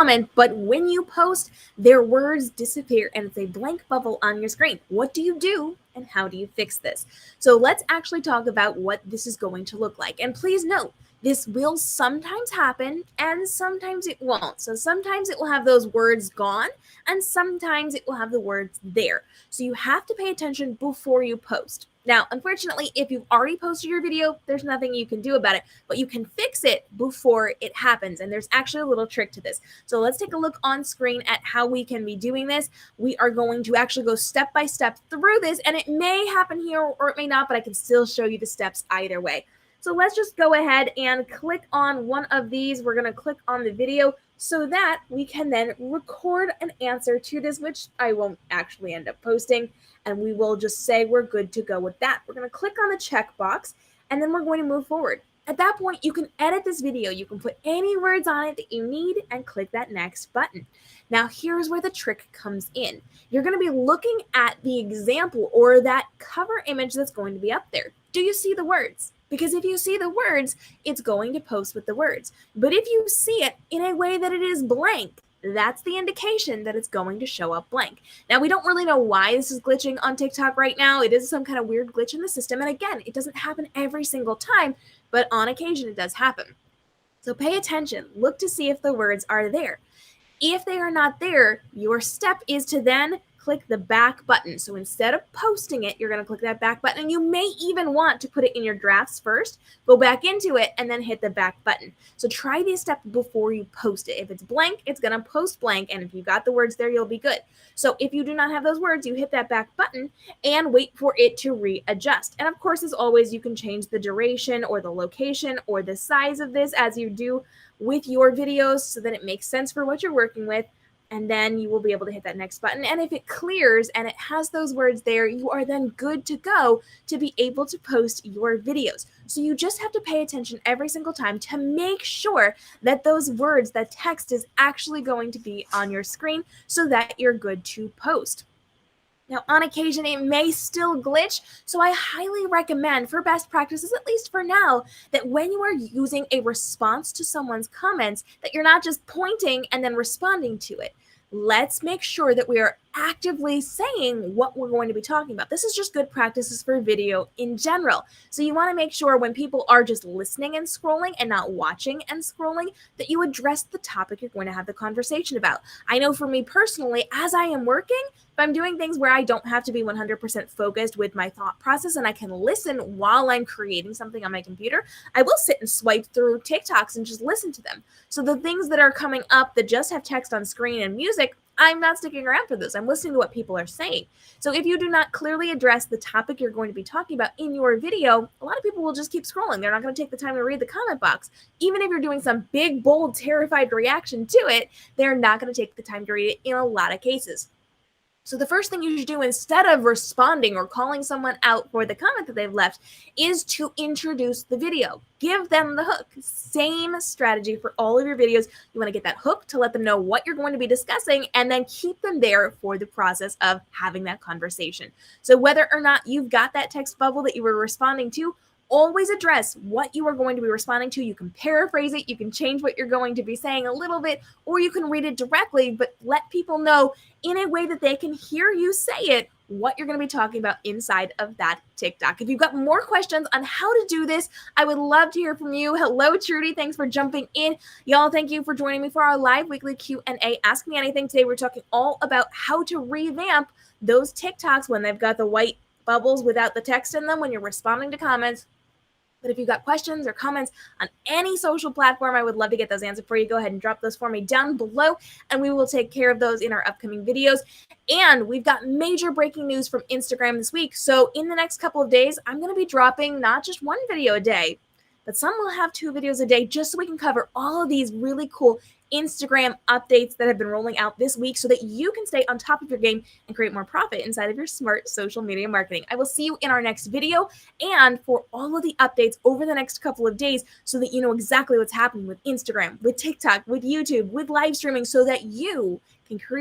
comment, but when you post, their words disappear and it's a blank bubble on your screen. What do you do and how do you fix this? So let's actually talk about what this is going to look like. And please note, this will sometimes happen and sometimes it won't. So sometimes it will have those words gone and sometimes it will have the words there. So you have to pay attention before you post. Now, unfortunately, if you've already posted your video, there's nothing you can do about it, but you can fix it before it happens. And there's actually a little trick to this. So let's take a look on screen at how we can be doing this. We are going to actually go step by step through this, and it may happen here or it may not, but I can still show you the steps either way. So let's just go ahead and click on one of these. We're going to click on the video so that we can then record an answer to this, which I won't actually end up posting. And we will just say we're good to go with that. We're going to click on the checkbox and then we're going to move forward. At that point, you can edit this video. You can put any words on it that you need and click that next button. Now, here's where the trick comes in. You're going to be looking at the example or that cover image that's going to be up there. Do you see the words? Because if you see the words, it's going to post with the words. But if you see it in a way that it is blank, that's the indication that it's going to show up blank. Now, we don't really know why this is glitching on TikTok right now. It is some kind of weird glitch in the system. And again, it doesn't happen every single time, but on occasion it does happen. So pay attention. Look to see if the words are there. If they are not there, your step is to then click the back button. So instead of posting it, you're going to click that back button. And you may even want to put it in your drafts first, go back into it, and then hit the back button. So try these steps before you post it. If it's blank, it's going to post blank. And if you got the words there, you'll be good. So if you do not have those words, you hit that back button and wait for it to readjust. And of course, as always, you can change the duration or the location or the size of this as you do with your videos so that it makes sense for what you're working with. And then you will be able to hit that next button. And if it clears and it has those words there, you are then good to go to be able to post your videos. So you just have to pay attention every single time to make sure that those words, that text is actually going to be on your screen so that you're good to post. Now, on occasion, it may still glitch, so I highly recommend, for best practices, at least for now, that when you are using a response to someone's comments, that you're not just pointing and then responding to it. Let's make sure that we are actively saying what we're going to be talking about. This is just good practices for video in general. So you want to make sure when people are just listening and scrolling and not watching and scrolling, that you address the topic you're going to have the conversation about. I know for me personally, as I am working, if I'm doing things where I don't have to be 100% focused with my thought process and I can listen while I'm creating something on my computer, I will sit and swipe through TikToks and just listen to them. So the things that are coming up that just have text on screen and music, I'm not sticking around for this. I'm listening to what people are saying. So if you do not clearly address the topic you're going to be talking about in your video, a lot of people will just keep scrolling. They're not going to take the time to read the comment box. Even if you're doing some big, bold, terrified reaction to it, they're not going to take the time to read it in a lot of cases. So the first thing you should do instead of responding or calling someone out for the comment that they've left is to introduce the video. Give them the hook. Same strategy for all of your videos. You want to get that hook to let them know what you're going to be discussing and then keep them there for the process of having that conversation. So whether or not you've got that text bubble that you were responding to, always address what you are going to be responding to. You can paraphrase it, you can change what you're going to be saying a little bit, or you can read it directly, but let people know in a way that they can hear you say it what you're going to be talking about inside of that TikTok. If you've got more questions on how to do this, I would love to hear from you. Hello, Trudy. Thanks for jumping in. Y'all, thank you for joining me for our live weekly Q&A. Ask Me Anything. Today, we're talking all about how to revamp those TikToks when they've got the white bubbles without the text in them when you're responding to comments. But if you've got questions or comments on any social platform, I would love to get those answered for you. Go ahead and drop those for me down below, and we will take care of those in our upcoming videos. And we've got major breaking news from Instagram this week. So in the next couple of days, I'm going to be dropping not just one video a day, but some will have 2 videos a day just so we can cover all of these really cool Instagram updates that have been rolling out this week so that you can stay on top of your game and create more profit inside of your smart social media marketing. I will see you in our next video and for all of the updates over the next couple of days so that you know exactly what's happening with Instagram, with TikTok, with YouTube, with live streaming so that you can create